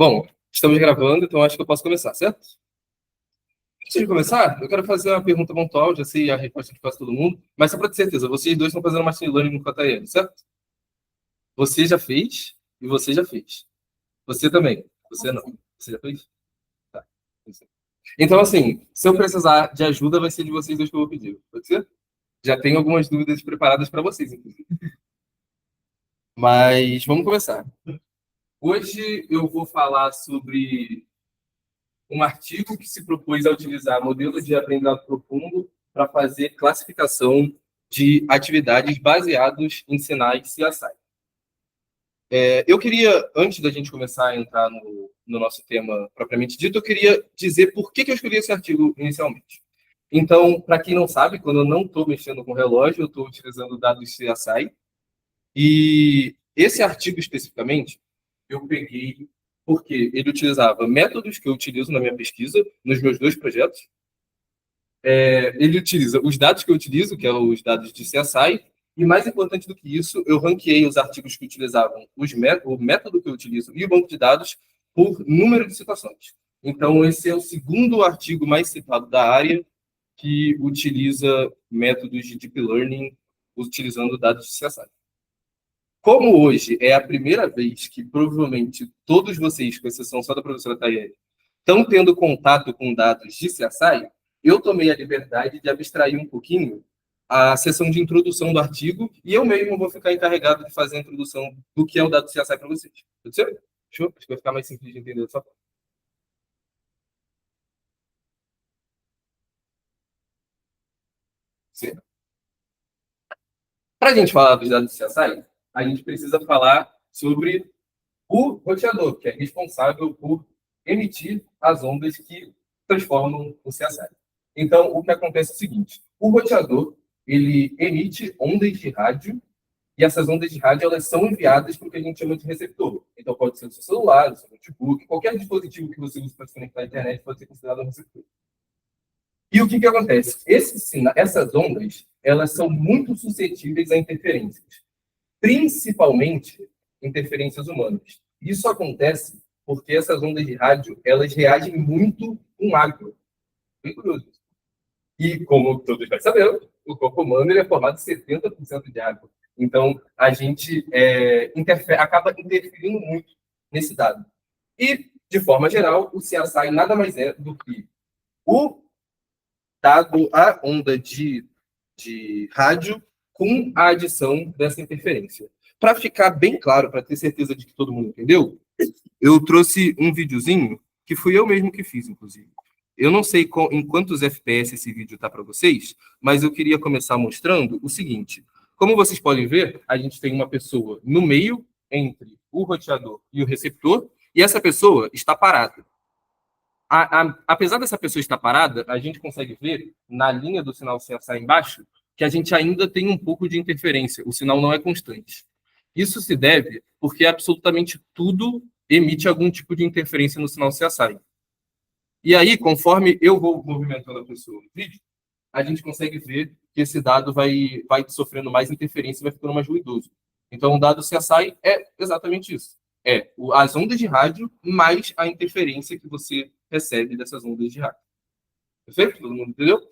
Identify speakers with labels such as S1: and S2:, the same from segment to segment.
S1: Bom, estamos gravando, então acho que eu posso começar, certo? Antes de começar, eu quero fazer uma pergunta pontual, já sei a resposta de quase todo mundo, mas só para ter certeza, vocês dois estão fazendo machine learning no KTL, certo? Você já fez e você já fez. Você também. Você não. Você já fez? Tá. Então, assim, se eu precisar de ajuda, vai ser de vocês dois que eu vou pedir. Pode ser? Já tenho algumas dúvidas preparadas para vocês, inclusive. Mas vamos começar. Hoje eu vou falar sobre um artigo que se propôs a utilizar modelos de aprendizado profundo para fazer classificação de atividades baseados em sinais CSI. Eu queria, antes da gente começar a entrar no nosso tema propriamente dito, eu queria dizer por que eu escolhi esse artigo inicialmente. Então, para quem não sabe, quando eu não estou mexendo com relógio, eu estou utilizando dados CSI. E esse artigo especificamente, eu peguei porque ele utilizava métodos que eu utilizo na minha pesquisa, nos meus dois projetos. Ele utiliza os dados que eu utilizo, que são os dados de CSI, e mais importante do que isso, eu ranqueei os artigos que utilizavam o método que eu utilizo e o banco de dados por número de citações. Então, esse é o segundo artigo mais citado da área que utiliza métodos de deep learning utilizando dados de CSI. Como hoje é a primeira vez que provavelmente todos vocês, com exceção só da professora Tayane, estão tendo contato com dados de CSI, eu tomei a liberdade de abstrair um pouquinho a sessão de introdução do artigo e eu mesmo vou ficar encarregado de fazer a introdução do que é o dado CSI para vocês. Pode ser? Show? Acho que vai ficar mais simples de entender dessa forma. Para a gente falar dos dados de CSI, a gente precisa falar sobre o roteador, que é responsável por emitir as ondas que transformam o CSI. Então, o que acontece é o seguinte: o roteador ele emite ondas de rádio e essas ondas de rádio elas são enviadas para o que a gente chama de receptor. Então, pode ser o seu celular, o seu notebook, qualquer dispositivo que você use para se conectar à internet pode ser considerado um receptor. E o que acontece? Essas ondas elas são muito suscetíveis a interferências, principalmente interferências humanas. Isso acontece porque essas ondas de rádio elas reagem muito com água. Bem curioso. E, como todos já saberam, o corpo humano ele é formado de 70% de água. Então, a gente acaba interferindo muito nesse dado. E, de forma geral, o CSI nada mais é do que o dado, a onda de rádio com a adição dessa interferência. Para ficar bem claro, para ter certeza de que todo mundo entendeu, eu trouxe um videozinho que fui eu mesmo que fiz, inclusive. Eu não sei em quantos FPS esse vídeo está para vocês, mas eu queria começar mostrando o seguinte. Como vocês podem ver, a gente tem uma pessoa no meio entre o roteador e o receptor, e essa pessoa está parada. Apesar dessa pessoa estar parada, a gente consegue ver na linha do sinal CSI embaixo que a gente ainda tem um pouco de interferência. O sinal não é constante. Isso se deve porque absolutamente tudo emite algum tipo de interferência no sinal CSI. E aí, conforme eu vou movimentando a pessoa no vídeo, a gente consegue ver que esse dado vai sofrendo mais interferência e vai ficando mais ruidoso. Então, o dado CSI é exatamente isso. As ondas de rádio mais a interferência que você recebe dessas ondas de rádio. Perfeito? Todo mundo entendeu?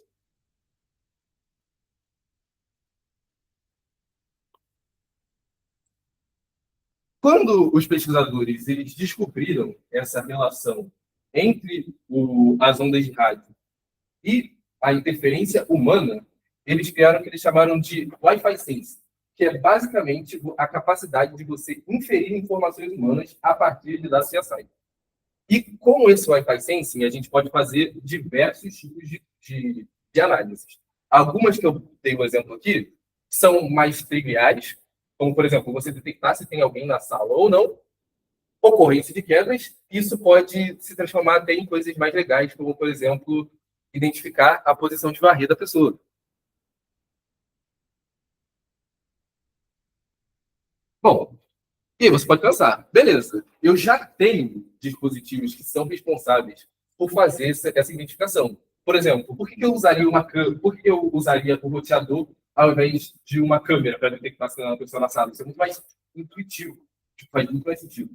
S1: Quando os pesquisadores eles descobriram essa relação entre as ondas de rádio e a interferência humana, eles criaram o que eles chamaram de Wi-Fi Sense, que é basicamente a capacidade de você inferir informações humanas a partir de dados CSI. E com esse Wi-Fi Sensing, a gente pode fazer diversos tipos de análises. Algumas que eu dei o exemplo aqui são mais triviais, como, por exemplo, você detectar se tem alguém na sala ou não, ocorrência de quedas, isso pode se transformar até em coisas mais legais, como, por exemplo, identificar a posição de varrer da pessoa. Bom, e aí você pode pensar, beleza, eu já tenho dispositivos que são responsáveis por fazer essa identificação. Por exemplo, por que eu usaria por que eu usaria o roteador ao invés de uma câmera para detectar se tem uma pessoa na sala? Isso é muito mais intuitivo, faz muito mais sentido.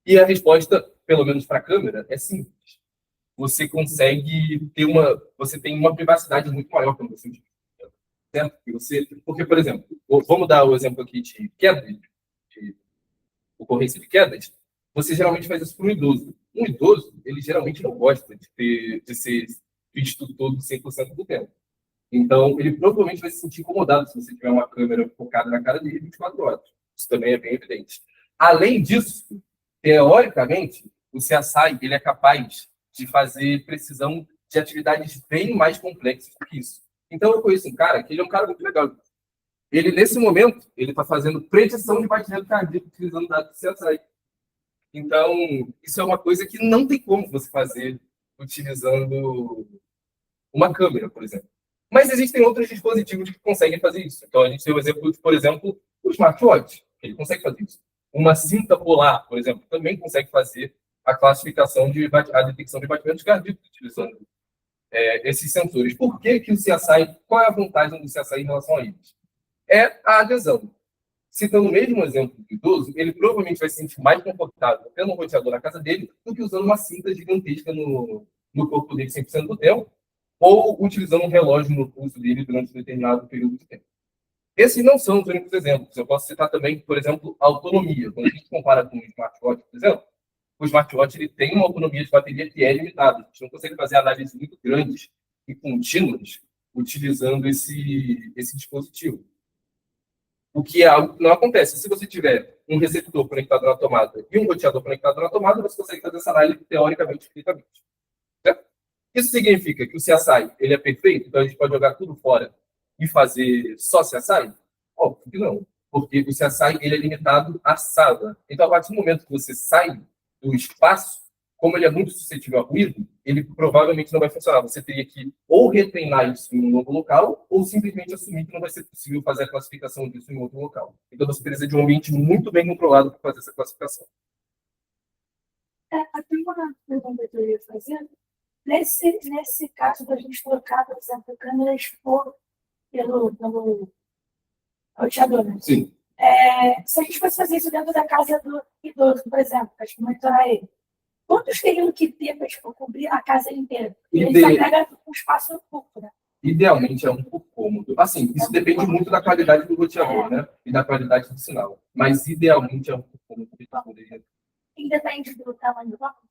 S1: E a resposta, pelo menos para a câmera, é simples. Você consegue ter você tem uma privacidade muito maior quando você utiliza. Certo? Porque, por exemplo, vamos dar o exemplo aqui de queda, de ocorrência de quedas. Você geralmente faz isso para um idoso. Um idoso, ele geralmente não gosta de ser visto todo 100% do tempo. Então, ele provavelmente vai se sentir incomodado se você tiver uma câmera focada na cara dele 24 horas. Isso também é bem evidente. Além disso, teoricamente, o CSI ele é capaz de fazer precisão de atividades bem mais complexas do que isso. Então, eu conheço um cara que ele é um cara muito legal. Ele, nesse momento, ele está fazendo predição de batimento cardíaco utilizando dados do CSI. Então, isso é uma coisa que não tem como você fazer utilizando uma câmera, por exemplo. Mas existem outros dispositivos que conseguem fazer isso. Então, a gente tem o exemplo de, por exemplo, o smartwatch. Ele consegue fazer isso. Uma cinta polar, por exemplo, também consegue fazer a classificação a detecção de batimentos cardíacos utilizando esses sensores. Por que que o CSI, qual é a vantagem do CSI em relação a eles? É a adesão. Citando o mesmo exemplo do idoso, ele provavelmente vai se sentir mais confortável tendo um roteador na casa dele do que usando uma cinta gigantesca no corpo dele 100% do tempo, ou utilizando um relógio no pulso dele durante um determinado período de tempo. Esses não são os únicos exemplos. Eu posso citar também, por exemplo, a autonomia. Quando a gente compara com o smartwatch, por exemplo, o smartwatch ele tem uma autonomia de bateria que é limitada. A gente não consegue fazer análises muito grandes e contínuas utilizando esse dispositivo. O que é algo que não acontece. Se você tiver um receptor conectado na tomada e um roteador conectado na tomada, você consegue fazer essa análise teoricamente infinitamente. Certo? Isso significa que o CSI ele é perfeito, então a gente pode jogar tudo fora e fazer só CSI? Óbvio que não, porque o CSI ele é limitado à sala. Então, a partir do momento que você sai do espaço, como ele é muito suscetível a ruído, ele provavelmente não vai funcionar. Você teria que ou retreinar isso em um novo local, ou simplesmente assumir que não vai ser possível fazer a classificação disso em outro local. Então, você precisa de um ambiente muito bem controlado para fazer essa classificação.
S2: Tem uma pergunta que eu ia fazer. Nesse caso da gente trocar, por exemplo, câmeras pelo roteador, né?
S1: Sim.
S2: Se a gente fosse fazer isso dentro da casa do idoso, por exemplo, para monitorar ele, quantos teriam que ter para cobrir a casa inteira? Ele só pega um espaço curto, né?
S1: Idealmente é um por cômodo. Assim, isso depende muito da qualidade do roteador, né? E da qualidade do sinal. Mas idealmente é um por cômodo que a gente poderia.
S2: Independe do tamanho do bloco?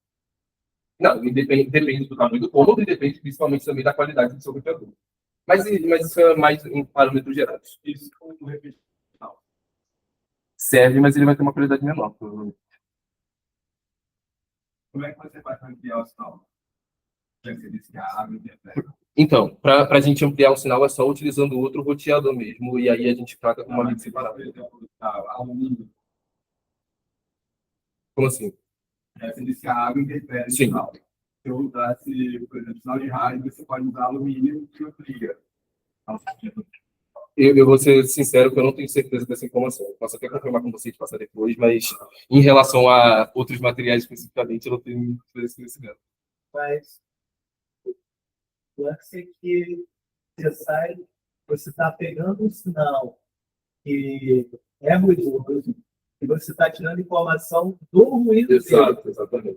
S1: Não, depende do tamanho do cômodo e depende principalmente também da qualidade do seu roteador. Mas isso é mais em parâmetros gerais. Isso como repetição. Serve, mas ele vai ter uma qualidade menor, provavelmente.
S3: Como é que você faz para ampliar o sinal? Você disse que a água interfere.
S1: Então, para a gente ampliar o sinal é só utilizando outro roteador mesmo, e aí a gente trata com uma mídia separada.
S3: Por exemplo, alumínio.
S1: Como assim?
S3: Você disse que a água interfere no
S1: Sim.
S3: sinal. Se eu usasse, por exemplo, sinal de rádio, você pode usar alumínio que amplia.
S1: Eu vou ser sincero que eu não tenho certeza dessa informação. Eu posso até confirmar com você e te passar depois, mas em relação a outros materiais especificamente, eu não tenho muito esse conhecimento.
S4: Mas o lance é que você está pegando um sinal que é ruidoso e você está tirando informação do ruído.
S1: Exato, exatamente.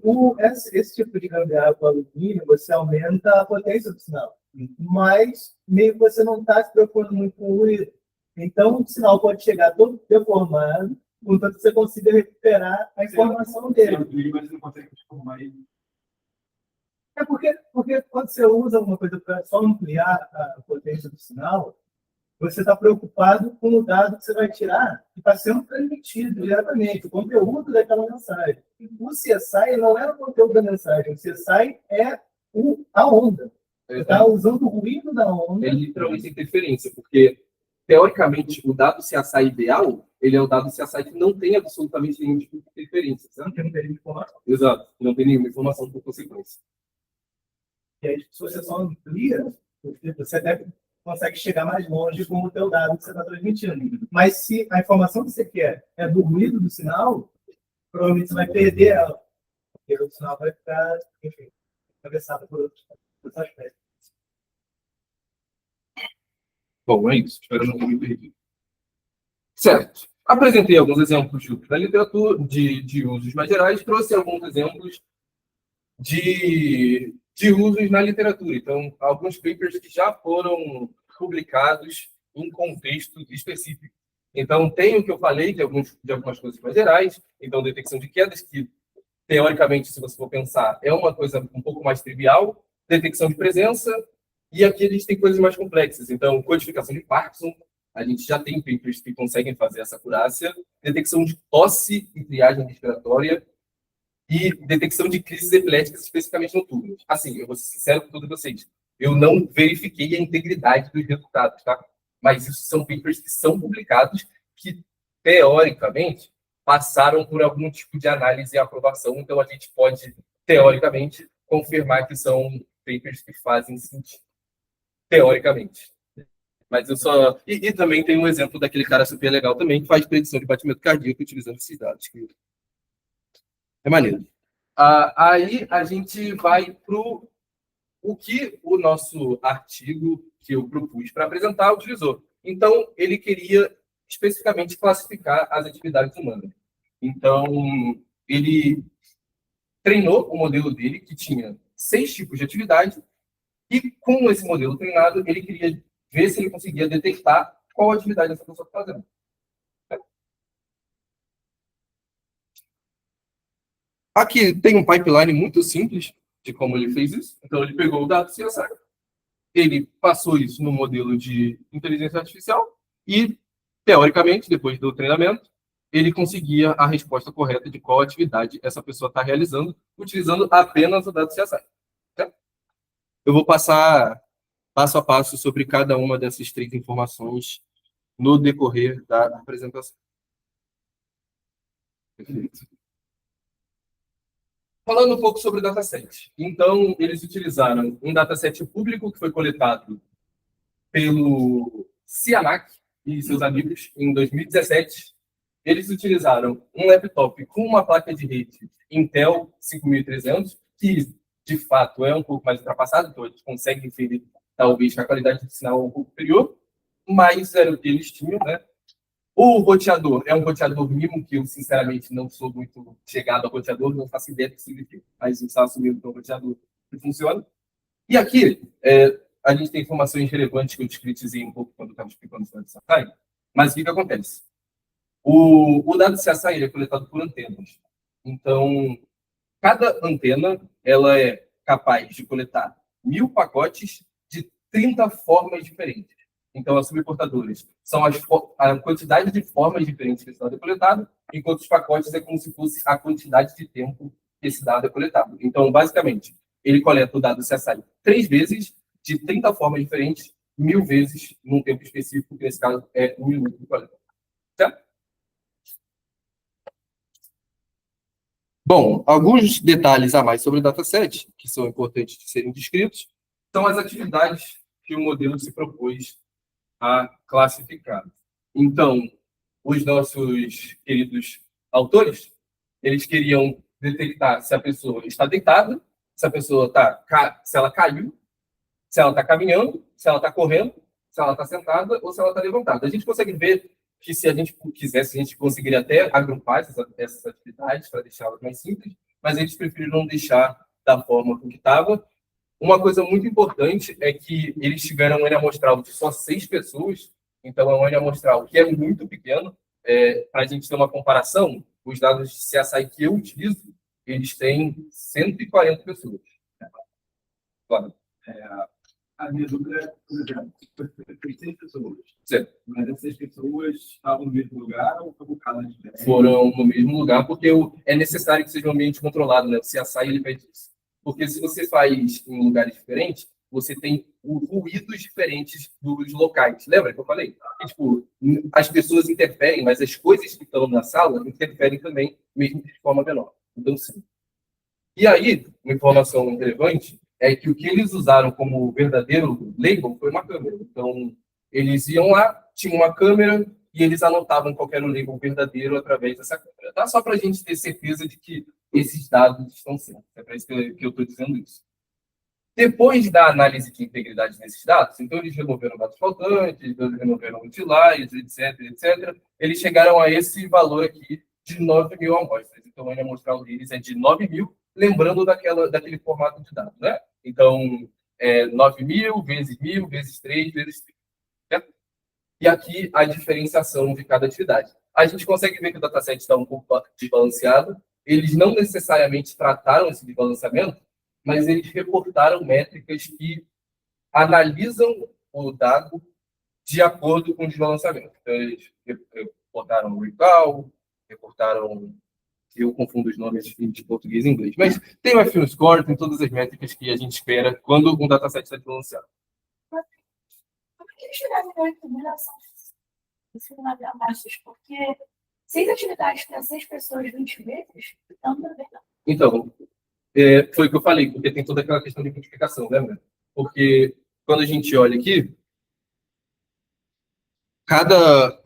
S4: Esse tipo de gambiarra com alumínio, você aumenta a potência do sinal, mas meio que você não está se preocupando muito com o ruído. Então, o sinal pode chegar todo deformado, contanto que você consiga recuperar a informação dele.
S3: Mas não consegue transformar ele.
S4: Porque quando você usa alguma coisa para só ampliar a potência do sinal, você está preocupado com o dado que você vai tirar que está sendo transmitido diretamente, o conteúdo daquela mensagem. O CSI não é o conteúdo da mensagem, o CSI é a onda. Você está usando o ruído da onda.
S1: É literalmente interferência, porque, teoricamente, o dado CSI ideal, ele é o dado CSI que não tem absolutamente nenhum tipo de interferência.
S4: Não tem nenhuma informação.
S1: Exato, não tem nenhuma informação por consequência.
S4: E aí, se você só amplia, você até consegue chegar mais longe com o teu dado que você está transmitindo. Mas se a informação que você quer é do ruído do sinal, provavelmente você vai perder ela. Porque o sinal vai ficar, enfim, atravessado por outros aspectos.
S1: Bom, é isso. Espero não ter me perdido. Certo. Apresentei alguns exemplos da literatura, de usos mais gerais, trouxe alguns exemplos de usos na literatura. Então, alguns papers que já foram publicados em contextos específicos. Então, tem o que eu falei de algumas coisas mais gerais. Então, detecção de quedas, que, teoricamente, se você for pensar, é uma coisa um pouco mais trivial. Detecção de presença. E aqui a gente tem coisas mais complexas. Então, codificação de Parkinson. A gente já tem papers que conseguem fazer essa acurácia. Detecção de tosse e triagem respiratória. E detecção de crises epiléticas, especificamente noturnas. Assim, eu vou ser sincero com todos vocês. Eu não verifiquei a integridade dos resultados, tá? Mas isso são papers que são publicados, que, teoricamente, passaram por algum tipo de análise e aprovação. Então, a gente pode, teoricamente, confirmar que são papers que fazem sentido. Teoricamente. Mas eu só... E também tem um exemplo daquele cara super legal também, que faz predição de batimento cardíaco utilizando esses dados. É maneiro. Aí a gente vai para o que o nosso artigo que eu propus para apresentar utilizou. Então, ele queria especificamente classificar as atividades humanas. Então, ele treinou o modelo dele, que tinha 6 tipos de atividade, e com esse modelo treinado, ele queria ver se ele conseguia detectar qual atividade essa pessoa está fazendo. Aqui tem um pipeline muito simples de como ele fez isso. Então, ele pegou o dado CSI, ele passou isso no modelo de inteligência artificial e, teoricamente, depois do treinamento, ele conseguia a resposta correta de qual atividade essa pessoa está realizando, utilizando apenas o dado CSI. Certo? Eu vou passar passo a passo sobre cada uma dessas 3 informações no decorrer da apresentação. Perfeito. Falando um pouco sobre o dataset. Então, eles utilizaram um dataset público que foi coletado pelo Cianac e seus amigos em 2017. Eles utilizaram um laptop com uma placa de rede Intel 5300, que de fato é um pouco mais ultrapassado, então eles conseguem inferir talvez que a qualidade de sinal é um pouco superior, mas era o que eles tinham, né? O roteador é um roteador MIMO, que eu, sinceramente, não sou muito chegado ao roteador, não faço ideia do que significa, mas eu estava assumindo que é um roteador que funciona. E aqui, a gente tem informações relevantes que eu discretizei um pouco quando eu estava explicando sobre o CSI, mas o que acontece? O dado CSI ele é coletado por antenas. Então, cada antena ela é capaz de coletar 1000 pacotes de 30 formas diferentes. Então, as subportadoras são a quantidade de formas diferentes que esse dado é coletado, enquanto os pacotes é como se fosse a quantidade de tempo que esse dado é coletado. Então, basicamente, ele coleta o dado CSI 3 vezes, de 30 formas diferentes, 1000 vezes, num tempo específico, que nesse caso é 1 minuto de coleta. Certo? Bom, alguns detalhes a mais sobre o dataset, que são importantes de serem descritos, são as atividades que o modelo se propôs a classificar. Então, os nossos queridos autores, eles queriam detectar se a pessoa está deitada, se a pessoa se ela caiu, se ela está caminhando, se ela está correndo, se ela está sentada ou se ela está levantada. A gente consegue ver que, se a gente quisesse, a gente conseguiria até agrupar essas atividades para deixá-las mais simples, mas eles preferiram deixar da forma como estava. Uma coisa muito importante é que eles tiveram um N amostral de só 6 pessoas, então é um N amostral que é muito pequeno. Para a gente ter uma comparação, os dados de CSI que eu utilizo, eles têm 140 pessoas. Claro.
S3: A minha dúvida é, por exemplo, foi 6 pessoas.
S1: Certo.
S3: Mas essas pessoas estavam no mesmo lugar ou foram cada diferente?
S1: Foram no mesmo lugar, porque é necessário que seja um ambiente controlado, né? O CSI ele pede isso. Porque se você faz em lugares diferentes, você tem ruídos diferentes dos locais. Lembra que eu falei? E, tipo, as pessoas interferem, mas as coisas que estão na sala interferem também, mesmo de forma menor. Então, sim. E aí, uma informação relevante é que o que eles usaram como verdadeiro label foi uma câmera. Então, eles iam lá, tinham uma câmera e eles anotavam qual era o label verdadeiro através dessa câmera. Tá? Só para a gente ter certeza de que esses dados estão certos. É para isso que eu estou dizendo isso. Depois da análise de integridade desses dados, então eles removeram dados faltantes, eles removeram utilities, etc. Eles chegaram a esse valor aqui de 9 mil amostras. Então, a amostral deles é de 9 mil, lembrando daquele formato de dados, né? Então, 9 mil, vezes 3, vezes 3. Certo? E aqui a diferenciação de cada atividade. A gente consegue ver que o dataset está um pouco desbalanceado. Eles não necessariamente trataram esse desbalanceamento, mas eles reportaram métricas que analisam o dado de acordo com o desbalanceamento. Então, eles reportaram recall, reportaram... Eu confundo os nomes de português e inglês. Mas tem o F1 Score, tem todas as métricas que a gente espera quando um dataset está desbalanceado.
S2: Como é que eles chegaram na recomendação de amostras? Porque 6 atividades para 6 pessoas, 20 vezes, então não é verdade.
S1: Então, foi o que eu falei, porque tem toda aquela questão de multiplicação, né? Porque quando a gente olha aqui, cada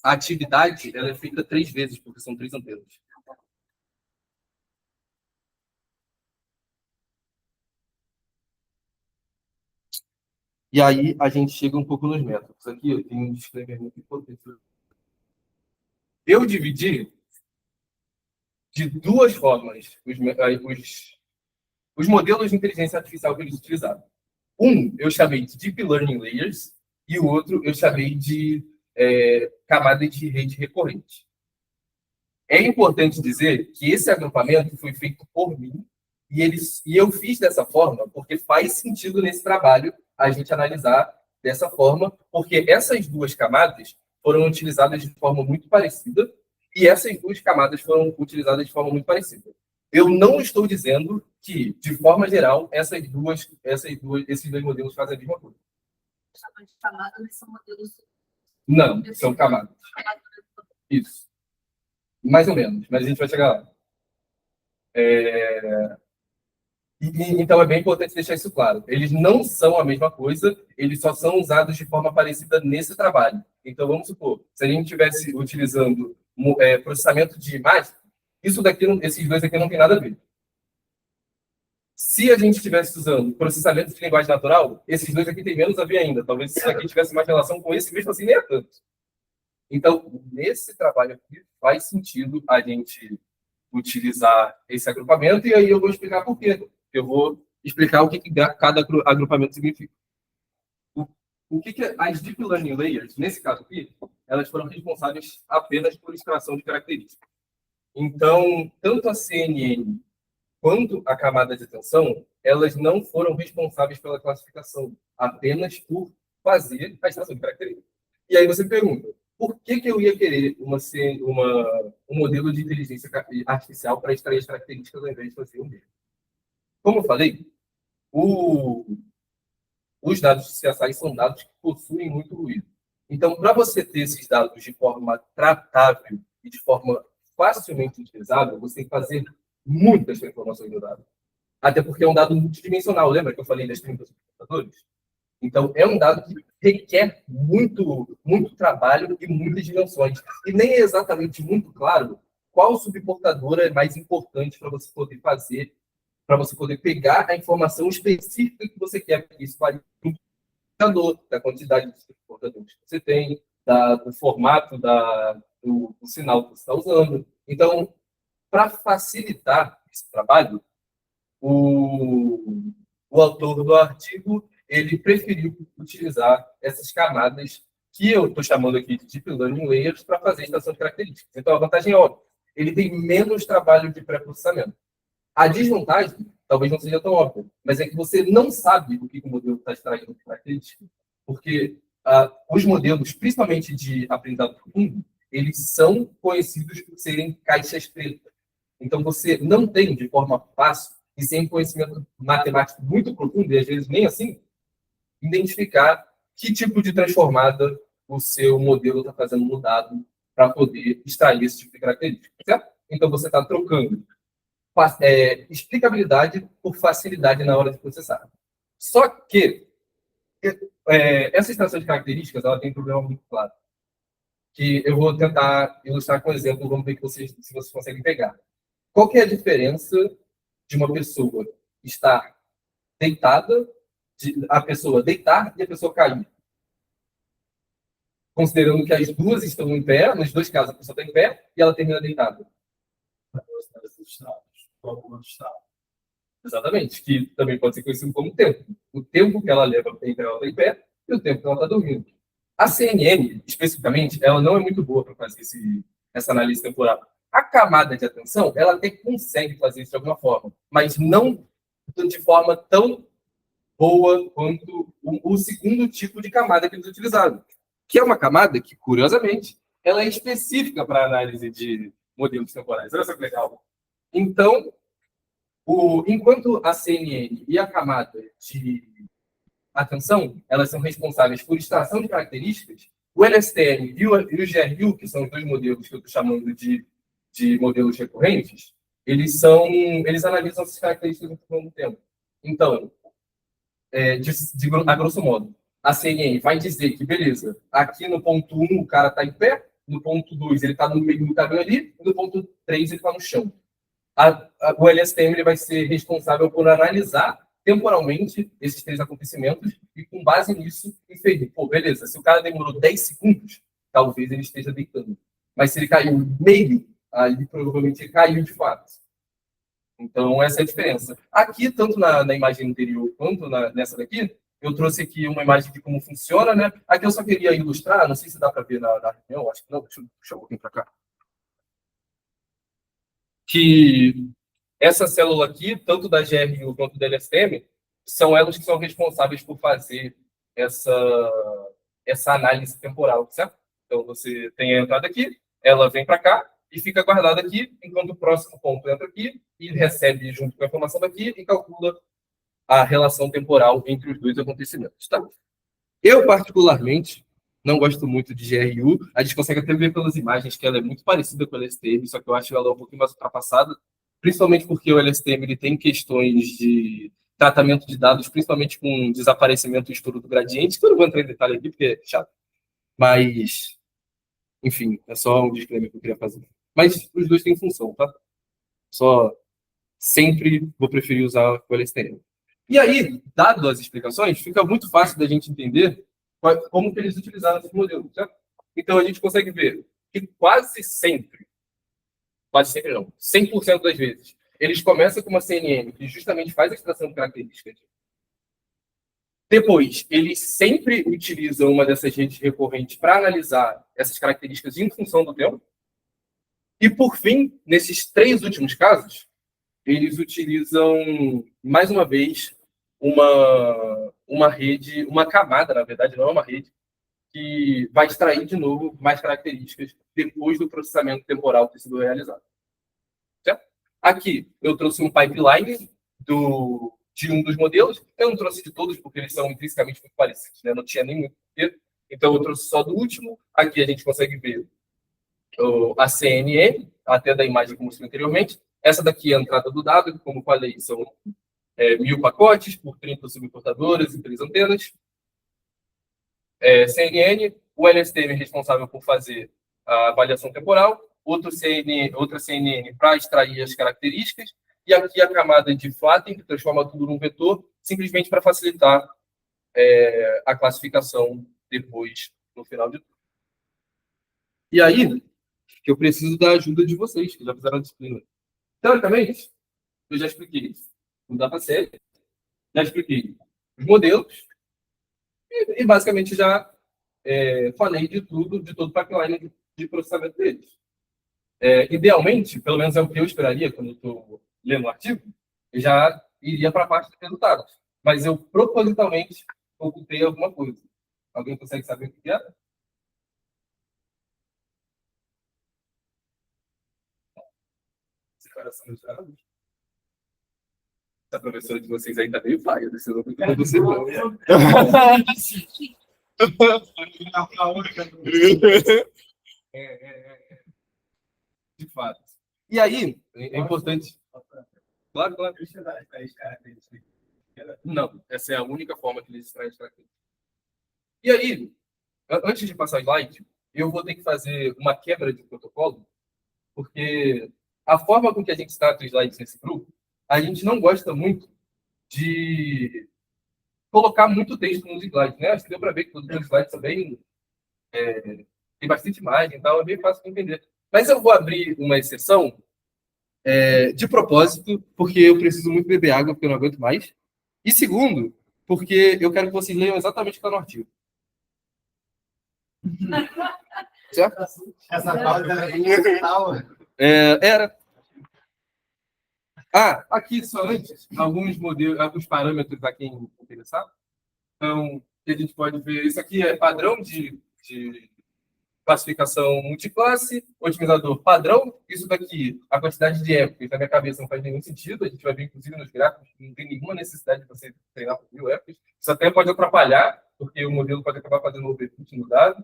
S1: atividade ela é feita 3 vezes, porque são 3 antenas. E aí a gente chega um pouco nos métodos. Aqui eu tenho um disclaimer muito importante. Eu dividi de 2 formas os modelos de inteligência artificial que eles utilizaram. Um eu chamei de Deep Learning Layers e o outro eu chamei de camada de rede recorrente. É importante dizer que esse agrupamento foi feito por mim e eu fiz dessa forma porque faz sentido nesse trabalho a gente analisar dessa forma, porque essas 2 camadas foram utilizadas de forma muito parecida e essas 2 camadas foram utilizadas de forma muito parecida. Eu não estou dizendo que, de forma geral, esses 2 modelos fazem a mesma coisa.
S5: De camadas são modelos...
S1: Não, são camadas. Isso. Mais ou menos, mas a gente vai chegar lá. Então, é bem importante deixar isso claro. Eles não são a mesma coisa, eles só são usados de forma parecida nesse trabalho. Então, vamos supor, se a gente estivesse utilizando processamento de imagem, esses 2 aqui não tem nada a ver. Se a gente estivesse usando processamento de linguagem natural, esses 2 aqui tem menos a ver ainda. Talvez isso aqui tivesse mais relação com esse, mesmo assim nem é tanto. Então, nesse trabalho aqui, faz sentido a gente utilizar esse agrupamento, e aí eu vou explicar por quê. Eu vou explicar o que cada agrupamento significa. O que as Deep Learning Layers, nesse caso aqui, elas foram responsáveis apenas por extração de características. Então, tanto a CNN quanto a camada de atenção, elas não foram responsáveis pela classificação, apenas por fazer a extração de características. E aí você pergunta, por que eu ia querer um modelo de inteligência artificial para extrair as características ao invés de fazer um mesmo? Como eu falei, os dados de CSI são dados que possuem muito ruído. Então, para você ter esses dados de forma tratável e de forma facilmente utilizável, você tem que fazer muitas transformações no dado. Até porque é um dado multidimensional, lembra que eu falei das 30 computadores? Então, é um dado que requer muito, muito trabalho e muitas dimensões. E nem é exatamente muito claro qual subportadora é mais importante para você poder fazer, para você poder pegar a informação específica que você quer. Isso varia do da quantidade de subportadores que você tem, do formato do sinal que você está usando. Então, para facilitar esse trabalho, o autor do artigo ele preferiu utilizar essas camadas que eu estou chamando aqui de Deep Learning Layers para fazer a extração de características. Então, a vantagem é óbvia. Ele tem menos trabalho de pré-processamento. A desvantagem, talvez não seja tão óbvia, mas é que você não sabe o que o modelo está extraindo de características, porque os modelos, principalmente de aprendizado profundo, eles são conhecidos por serem caixas pretas. Então, você não tem, de forma fácil, e sem conhecimento matemático muito profundo, e às vezes nem assim, identificar que tipo de transformada o seu modelo está fazendo no dado para poder extrair esse tipo de característica, certo? Então, você está trocando explicabilidade por facilidade na hora de processar. Só que essa extração de características ela tem um problema muito claro, que eu vou tentar ilustrar com um exemplo, vamos ver se vocês conseguem pegar. Qual que é a diferença de uma pessoa estar deitada, a pessoa deitar e a pessoa cair. Considerando que as duas estão em pé, nos dois casos a pessoa está em pé e ela termina deitada. Exatamente, que também pode ser conhecido como tempo. O tempo que ela leva entre ela estar em pé e o tempo que ela está dormindo. A CNN, especificamente, ela não é muito boa para fazer essa análise temporal. A camada de atenção, ela até consegue fazer isso de alguma forma, mas não de forma tão boa quanto o segundo tipo de camada que eles utilizaram, que é uma camada que, curiosamente, ela é específica para análise de modelos temporais. Olha só que legal. Então, enquanto a CNN e a camada de atenção, elas são responsáveis por extração de características, o LSTM e o GRU, que são os dois modelos que eu estou chamando de modelos recorrentes, eles analisam essas características ao longo do tempo. Então, a grosso modo, a CNN vai dizer que, beleza, aqui no ponto 1 o cara está em pé, no ponto 2 ele está no meio do caminho ali, e no ponto 3 ele está no chão. O LSTM ele vai ser responsável por analisar temporalmente esses três acontecimentos e, com base nisso, inferir. Pô, beleza, se o cara demorou 10 segundos, talvez ele esteja deitando. Mas se ele caiu meio, aí provavelmente ele caiu de fato. Então, essa é a diferença. Aqui, tanto na imagem anterior quanto nessa daqui, eu trouxe aqui uma imagem de como funciona, né? Aqui eu só queria ilustrar, não sei se dá para ver na reunião, acho que não, deixa eu puxar um pouquinho para cá. Que essa célula aqui, tanto da GRU quanto da LSTM, são elas que são responsáveis por fazer essa análise temporal, certo? Então, você tem a entrada aqui, ela vem para cá e fica guardada aqui, enquanto o próximo ponto entra aqui e recebe junto com a informação daqui e calcula a relação temporal entre os dois acontecimentos, tá? Eu, particularmente, não gosto muito de GRU. A gente consegue até ver pelas imagens que ela é muito parecida com a LSTM, só que eu acho ela um pouquinho mais ultrapassada, principalmente porque o LSTM ele tem questões de tratamento de dados, principalmente com desaparecimento e estudo do gradiente, que eu não vou entrar em detalhe aqui, porque é chato. Mas, enfim, é só um disclaimer que eu queria fazer. Mas os dois têm função, tá? Só sempre vou preferir usar o LSTM. E aí, dado as explicações, fica muito fácil da gente entender como que eles utilizaram esse modelo, certo? Então, a gente consegue ver que quase sempre não, 100% das vezes, eles começam com uma CNN que justamente faz a extração de características. Depois, eles sempre utilizam uma dessas redes recorrentes para analisar essas características em função do tempo. E, por fim, nesses três últimos casos, eles utilizam, mais uma vez, uma rede, uma camada, na verdade, não é uma rede, que vai extrair de novo mais características depois do processamento temporal ter sido realizado. Certo? Aqui, eu trouxe um pipeline de um dos modelos. Eu não trouxe de todos, porque eles são intrinsecamente muito parecidos, né? Não tinha nenhum. Então, eu trouxe só do último. Aqui a gente consegue ver a CNN, até da imagem que eu mostrei anteriormente. Essa daqui é a entrada do dado, como eu falei, são 1000 pacotes por 30 subportadoras e 3 antenas. CNN, o LSTM é responsável por fazer a avaliação temporal, outra CNN para extrair as características, e aqui a camada de Flatten, que transforma tudo num vetor, simplesmente para facilitar a classificação depois, no final de tudo. E aí, que eu preciso da ajuda de vocês, que já fizeram a disciplina. Teoricamente, eu já expliquei isso. Não dá para ser. Já expliquei os modelos e basicamente já falei de tudo, de todo o pipeline de processamento deles. Idealmente, pelo menos é o que eu esperaria quando eu estou lendo o artigo, eu já iria para a parte de resultados. Mas eu propositalmente ocultei alguma coisa. Alguém consegue saber o que é? Essa professora de vocês aí tá meio paia, desse novo que você não. De fato. E aí, é importante. Claro, claro. Não, essa é a única forma que eles extraem as características. E aí, antes de passar o slide, eu vou ter que fazer uma quebra de protocolo, porque a forma com que a gente trata os slides nesse grupo, a gente não gosta muito de colocar muito texto nos slides, né? Acho que deu para ver que todos os slides são bem... tem bastante imagem, então é bem fácil de entender. Mas eu vou abrir uma exceção de propósito, porque eu preciso muito beber água, porque eu não aguento mais. E segundo, porque eu quero que vocês leiam exatamente o que está no artigo. Certo?
S3: Essa pauta
S1: Era. Aqui só antes, alguns modelos, alguns parâmetros a quem interessar. Então, a gente pode ver, isso aqui é padrão de classificação multiclasse, otimizador padrão. Isso daqui, a quantidade de épocas, na minha cabeça não faz nenhum sentido. A gente vai ver, inclusive, nos gráficos, que não tem nenhuma necessidade de você treinar por 1000 épocas. Isso até pode atrapalhar, porque o modelo pode acabar fazendo overfit no dado.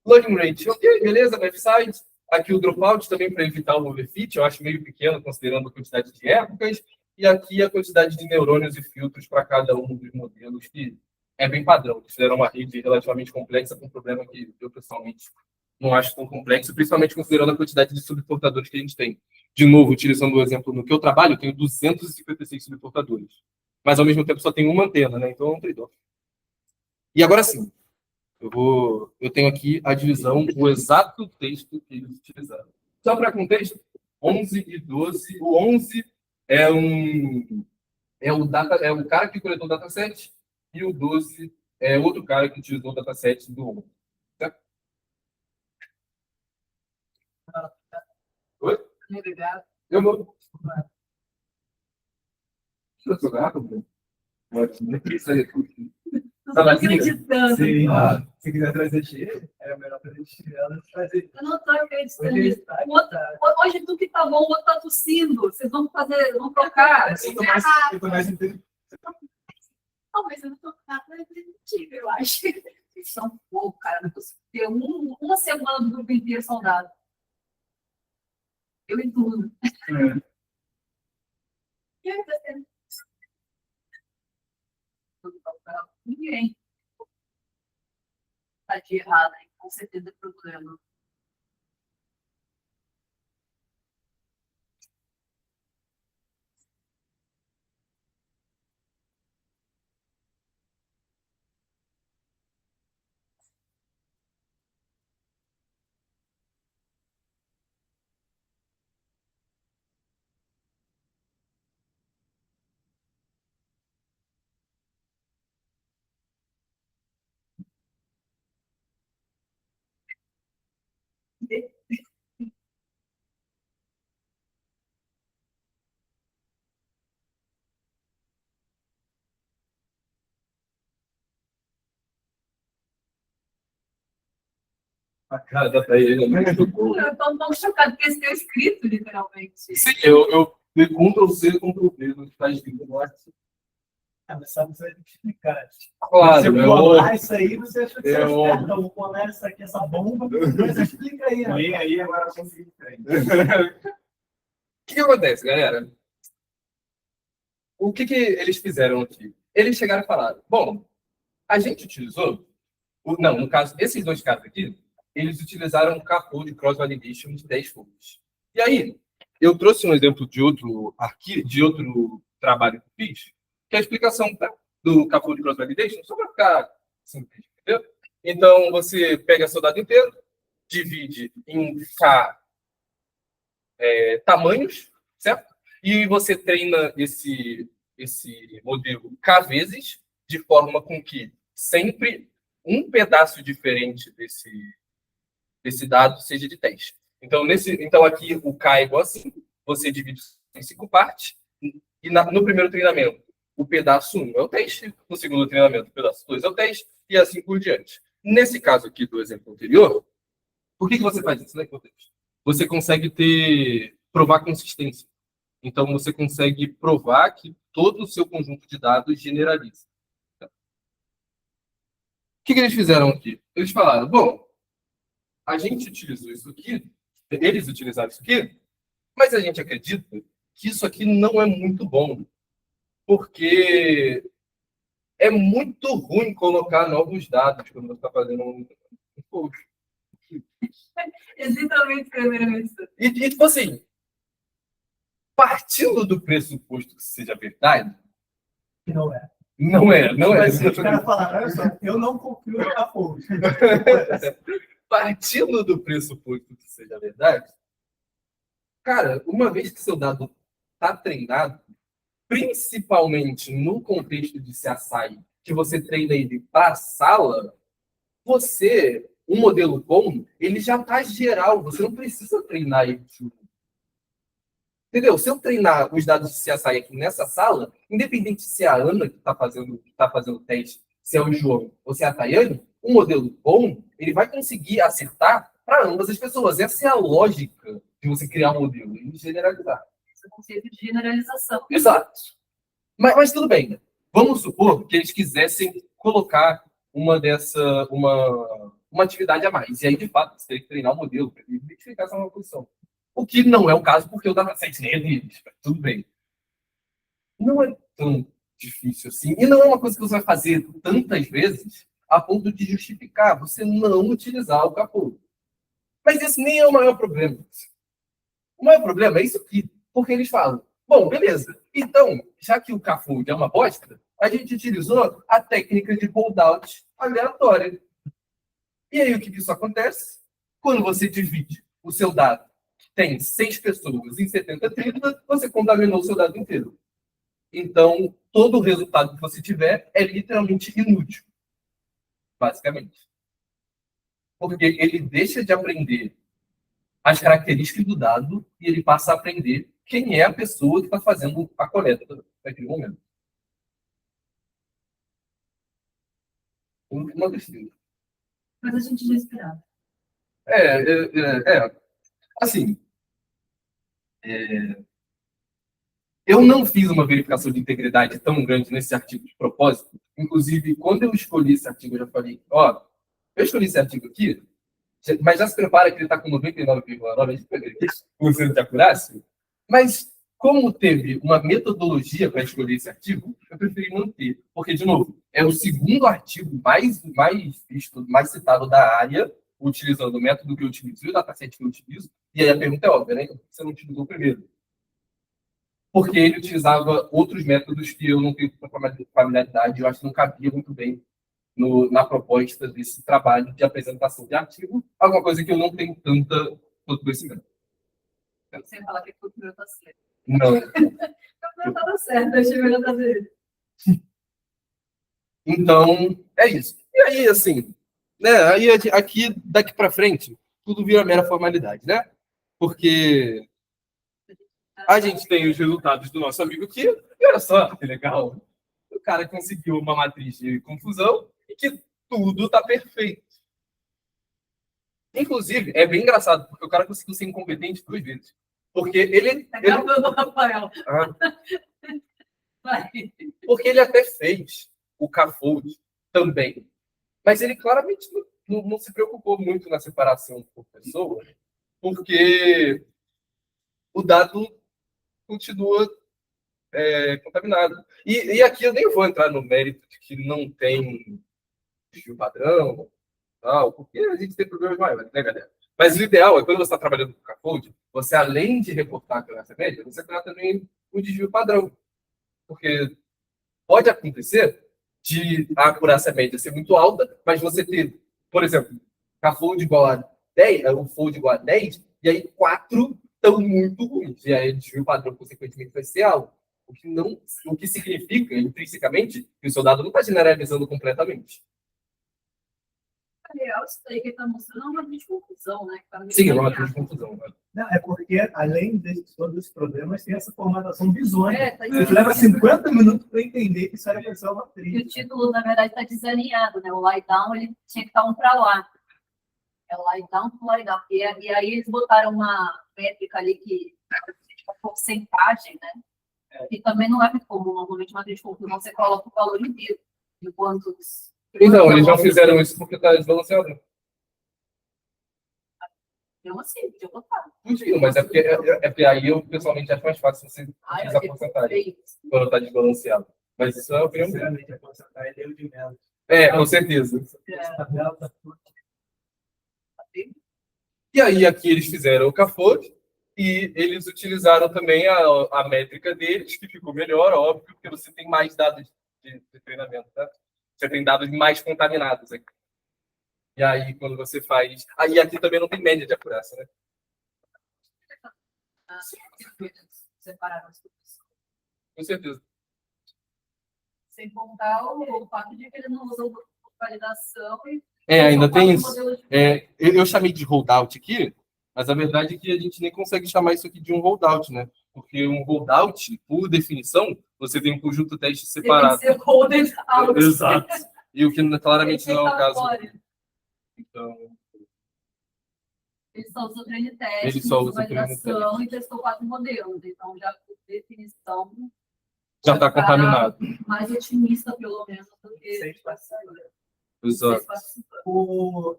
S1: Loading rate, ok, beleza, website. Aqui o dropout também para evitar o overfit, eu acho meio pequeno, considerando a quantidade de épocas. E aqui a quantidade de neurônios e filtros para cada um dos modelos, que é bem padrão. Eles fizeram uma rede relativamente complexa, com um problema que eu, pessoalmente, não acho tão complexo, principalmente considerando a quantidade de subportadores que a gente tem. De novo, utilizando o exemplo no que eu trabalho, eu tenho 256 subportadores. Mas, ao mesmo tempo, só tenho uma antena, né? Então, é um trade-off. E agora sim, eu tenho aqui a divisão, o exato texto que eles utilizaram. Só para contexto, 11 e 12. O 11 é o cara que coletou o dataset, e o 12 é outro cara que utilizou o dataset do 11. Certo? Oi?
S5: Obrigado.
S1: Eu vou. Eu sou gato, Bruno? Ótimo. Isso aí.
S5: Não tô acreditando.
S4: Sim. Se quiser trazer G, é melhor pra gente trazer.
S5: Eu não tô acreditando nisso. Hoje tu que tá bom, o outro tá tossindo. Vocês vão trocar.
S4: Eu tô mais entendendo.
S5: Não, mas eu não tô nada definitivo, eu acho. Vocês são pouco, cara. Não consigo ter uma semana do grupo inteiro soldado. Eu em tudo. E aí, você? Ninguém. Tá de errado, hein? Com certeza é problema.
S1: A cara da Thaís é muito boa.
S5: Eu tô tão chocado com esse teu escrito, literalmente.
S1: Sim, eu dei Ctrl+C, Ctrl+V no que está escrito no artigo.
S4: Mas sabe, você vai ter que explicar.
S1: Claro,
S4: você colar isso aí, você acha que você
S1: óbvio.
S4: acerta. Eu vou colar essa bomba, mas explica aí.
S3: Vem aí, agora eu consegui.
S1: O que acontece, galera? O que eles fizeram aqui? Eles chegaram e falaram, bom, a gente utilizou... Não, no caso, esses dois caras aqui, eles utilizaram um K-fold cross-validation de 10 folds. E aí, eu trouxe um exemplo de outro trabalho que eu fiz, que é a explicação do K-fold cross-validation, só para ficar simples, entendeu? Então, você pega seu dado inteiro, divide em K tamanhos, certo? E você treina esse modelo K vezes, de forma com que sempre um pedaço diferente desse dado seja de teste. Então aqui o K é igual a 5, você divide em 5 partes, e no primeiro treinamento, o pedaço 1 é o teste, no segundo treinamento, o pedaço 2 é o teste, e assim por diante. Nesse caso aqui do exemplo anterior, por que você faz isso, né? Você consegue provar consistência. Então, você consegue provar que todo o seu conjunto de dados generaliza. O que eles fizeram aqui? Eles falaram, bom, a gente utilizou isso aqui, eles utilizaram isso aqui, mas a gente acredita que isso aqui não é muito bom, porque é muito ruim colocar novos dados quando você está fazendo um post.
S5: Exatamente escreveram isso.
S1: E, tipo assim, partindo do pressuposto que seja verdade,
S4: que não é.
S1: Não é.
S4: Mas os caras falaram, olha só, eu não confio no Capô.
S1: Partindo do pressuposto que seja verdade, cara, uma vez que seu dado está treinado, principalmente no contexto de CSI, que você treina ele para a sala, um modelo bom, ele já está geral, você não precisa treinar ele. Entendeu? Se eu treinar os dados de CSI aqui nessa sala, independente se é a Ana que está fazendo o teste, se é o João ou se é a Tayane, um modelo bom, ele vai conseguir acertar para ambas as pessoas. Essa é a lógica de você criar um modelo e generalizar.
S5: Esse é o conceito de generalização.
S1: Exato. Mas tudo bem. Né? Vamos supor que eles quisessem colocar uma atividade a mais. E aí, de fato, você teria que treinar o modelo para identificar essa nova posição. O que não é o caso, porque o dataset nem é deles. Tudo bem. Não é tão difícil assim. E não é uma coisa que você vai fazer tantas vezes a ponto de justificar você não utilizar o Capô. Mas esse nem é o maior problema. O maior problema é isso aqui. Porque eles falam, bom, beleza. Então, já que o Capô é uma bosta, a gente utilizou a técnica de holdout aleatória. E aí, o que isso acontece? Quando você divide o seu dado tem 6 pessoas em 70-30, você contaminou o seu dado inteiro. Então, todo o resultado que você tiver é literalmente inútil, basicamente. Porque ele deixa de aprender as características do dado e ele passa a aprender quem é a pessoa que está fazendo a coleta naquele momento. Uma besteira.
S5: Mas a gente já esperava.
S1: Assim, eu não fiz uma verificação de integridade tão grande nesse artigo de propósito. Inclusive, quando eu escolhi esse artigo, eu já falei, eu escolhi esse artigo aqui, mas já se prepara que ele está com 99,9% de acurácia. Mas, como teve uma metodologia para escolher esse artigo, eu preferi manter. Porque, de novo, é o segundo artigo mais visto, mais citado da área, utilizando o método que eu utilizo e o dataset que eu utilizo. E aí a pergunta é óbvia, né? Por que você não utilizou o primeiro? Porque ele utilizava outros métodos que eu não tenho familiaridade, eu acho que não cabia muito bem na proposta desse trabalho de apresentação de artigo, alguma coisa que eu não tenho tanto conhecimento.
S5: Você ia falar que o meu está certo.
S1: Não.
S5: O meu estava certo, eu achei melhor fazer.
S1: Então, é isso. E aí, assim, né? Aí aqui, daqui para frente, tudo vira mera formalidade, né? Porque a gente tem os resultados do nosso amigo aqui, e olha só que legal. O cara conseguiu uma matriz de confusão e que tudo está perfeito. Inclusive, é bem engraçado, porque o cara conseguiu ser incompetente 2 vezes. Porque ele...
S5: Tá gravando o Rafael. Vai.
S1: Porque ele até fez o CAFOLD também. Mas ele claramente não se preocupou muito na separação por pessoa, porque o dado continua contaminado. E aqui eu nem vou entrar no mérito de que não tem desvio padrão, tal, porque a gente tem problemas maiores, né, galera? Mas o ideal é, quando você está trabalhando com o CAFOLD, você, além de reportar a acurácia média, você trata também o desvio padrão. Porque pode acontecer de a acurácia média ser muito alta, mas você ter, por exemplo, CAFOLD igual a 10, o fold igual a 10, e aí 4 estão muito ruins. E aí o desvio padrão, consequentemente, vai ser alto. O que significa, intrinsecamente, que o seu dado não está generalizando completamente.
S5: É real, isso daí que ele está mostrando é uma grande confusão, né?
S1: Sim, é uma grande confusão. Né?
S4: Não, é porque, além de todos os problemas, tem essa formatação bizonha.
S5: Tá
S4: Você leva 50 minutos para entender que isso era para ser uma
S5: E
S4: trilha.
S5: o título, na verdade, está desalinhado, né? O lie down, ele tinha que estar um para lá. É o lie down com o lie down. E aí eles botaram uma métrica ali que é porcentagem, né? E também não é muito comum. Normalmente, uma matriz de confusão, você coloca o valor inteiro de quantos...
S1: Então, eles não fizeram isso porque está desbalanceado.
S5: Eu assim, podia botar.
S1: Podia, mas é porque aí eu, pessoalmente, acho mais fácil você utilizar a porcentagem quando está desbalanceado. Mas isso é o opinião dele.
S4: Sinceramente, a porcentagem deu de menos.
S1: Com certeza.
S4: Essa tabela tá tudo.
S1: E aí, aqui eles fizeram o CAFOLD E eles utilizaram também a métrica deles, que ficou melhor, óbvio, porque você tem mais dados de treinamento, tá? Você tem dados mais contaminados aqui. E aí, quando você faz... Aí aqui também não tem média de acurácia, né?
S5: Separar as coisas.
S1: Com certeza.
S5: Sem contar o fato de que ele não usou validação e
S1: Ainda tem
S5: só faz
S1: isso.
S5: um modelo de-
S1: Eu chamei de holdout aqui, mas a verdade é que a gente nem consegue chamar isso aqui de um holdout, né? Porque um holdout, por definição, você tem um conjunto de testes
S5: Tem que
S1: separado.
S5: ser holder out.
S1: Exato. E o que claramente
S5: Ele
S1: não é o
S5: tá
S1: caso.
S5: fora.
S1: Então,
S5: Ele só usa treino de teste,
S1: Ele só
S5: não usa
S1: usa treino de
S5: validação e testou 4 modelos. Então, já por definição,
S1: já está
S5: vai ficar
S1: contaminado.
S5: mais otimista, pelo menos, do que
S4: Seis
S5: participantes.
S1: Exato.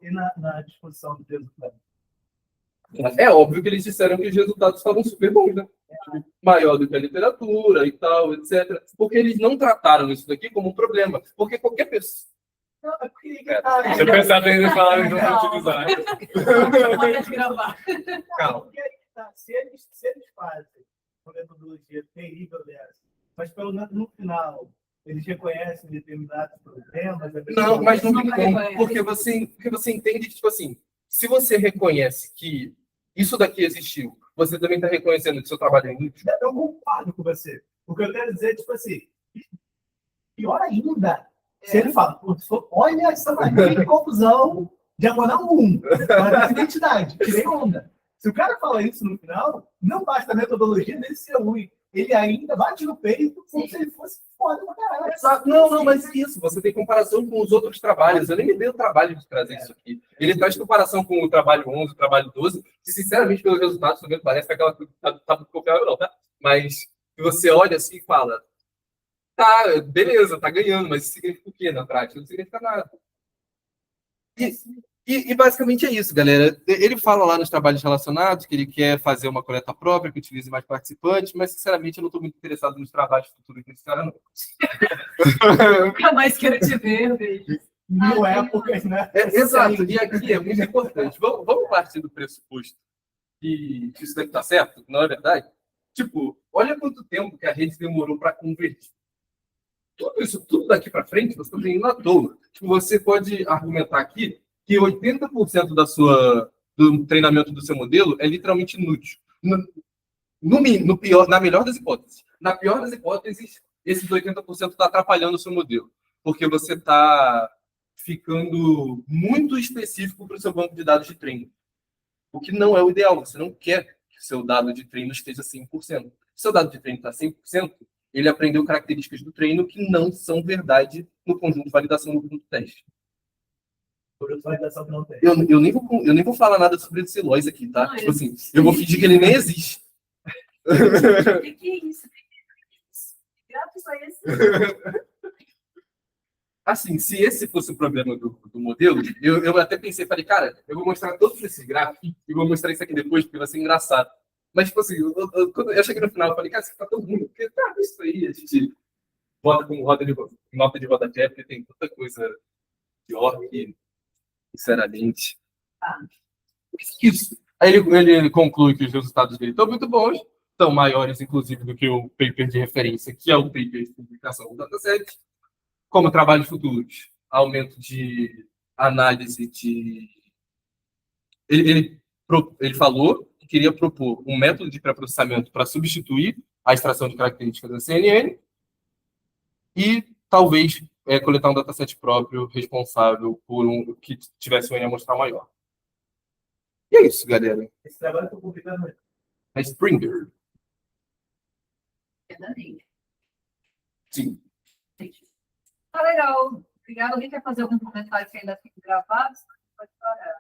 S4: E na disposição do resultado?
S1: É óbvio que eles disseram que os resultados estavam super bons, né? Maior do que a literatura e tal, etc. Porque eles não trataram isso daqui como um problema. Porque qualquer pessoa...
S4: Não, é porque...
S1: Se eu pensar bem em falar, eles não vão utilizar.
S5: Pode gravar.
S1: Calma.
S4: Porque aí tá, se eles fazem uma metodologia terrível dessa, mas pelo menos no final eles reconhecem determinados problemas...
S1: Não, mas não tem como.
S5: reconhece.
S1: Porque você entende que, tipo assim, se você reconhece que isso daqui existiu, você também está reconhecendo que seu trabalho é inútil.
S4: Eu concordo com você. O que eu quero dizer é, tipo assim, pior ainda, se ele fala, "Pô, olha essa mania de confusão, diagonal 1, para identidade, tirei onda." Se o cara fala isso no final, não basta a metodologia dele ser ruim. Ele ainda bate no peito como se ele fosse foda pra caralho.
S1: Exato. Não, mas isso, você tem comparação com os outros trabalhos. Eu nem me dei o trabalho de trazer isso aqui. Ele traz comparação com o trabalho 11, o trabalho 12, que, sinceramente, pelos resultados, também parece que aquela coisa tá muito confiável, não, tá? Mas se você olha assim e fala, tá, beleza, tá ganhando, mas isso significa o quê na prática? Não significa nada. E basicamente é isso, galera. Ele fala lá nos trabalhos relacionados que ele quer fazer uma coleta própria, que utilize mais participantes, mas, sinceramente, eu não estou muito interessado nos trabalhos futuros desse cara, não.
S5: Nunca mais quero te ver, beijo.
S4: Não é porque, né?
S1: Exato, e aqui é muito importante. Vamos partir do pressuposto que isso daqui tá certo, não é verdade? Tipo, olha quanto tempo que a gente demorou para converter. Tudo isso, tudo daqui para frente, você está ganhando à toa. Tipo, você pode argumentar aqui que 80% do treinamento do seu modelo é literalmente inútil. No pior, na melhor das hipóteses. Na pior das hipóteses, esses 80% está atrapalhando o seu modelo. Porque você está ficando muito específico para o seu banco de dados de treino. O que não é o ideal. Você não quer que o seu dado de treino esteja 100%. Se o seu dado de treino está 100%, ele aprendeu características do treino que não são verdade no conjunto de validação do conjunto teste.
S4: Validação que não tem.
S1: Eu nem vou falar nada sobre esse Lois aqui, tá?
S5: Não,
S1: tipo assim, eu vou fingir que ele nem existe.
S5: Que é isso? Graças a esse.
S1: Assim, se esse fosse o problema do modelo, eu até pensei, falei, cara, eu vou mostrar todos esses gráficos e vou mostrar isso aqui depois, porque vai ser engraçado. Mas, tipo assim, quando eu cheguei no final, eu falei, cara, isso tá tão ruim, porque, cara, isso aí a gente bota como nota de rodapé, porque tem tanta coisa pior que, sinceramente. Isso. Aí ele conclui que os resultados dele estão muito bons, estão maiores, inclusive, do que o paper de referência, que é o paper de publicação do dataset, como trabalhos futuros, aumento de análise de... Ele falou que queria propor um método de pré-processamento para substituir a extração de características da CNN e talvez coletar um dataset próprio responsável por que tivesse um N amostral maior. E é isso, galera.
S4: Esse trabalho eu estou publicando.
S1: A Springer.
S5: É da lei.
S1: Sim.
S5: Tá legal. Obrigada. Alguém quer fazer algum comentário que ainda fique gravado? Pode parar.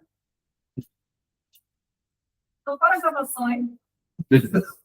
S5: Então, para as gravações.
S1: Beleza.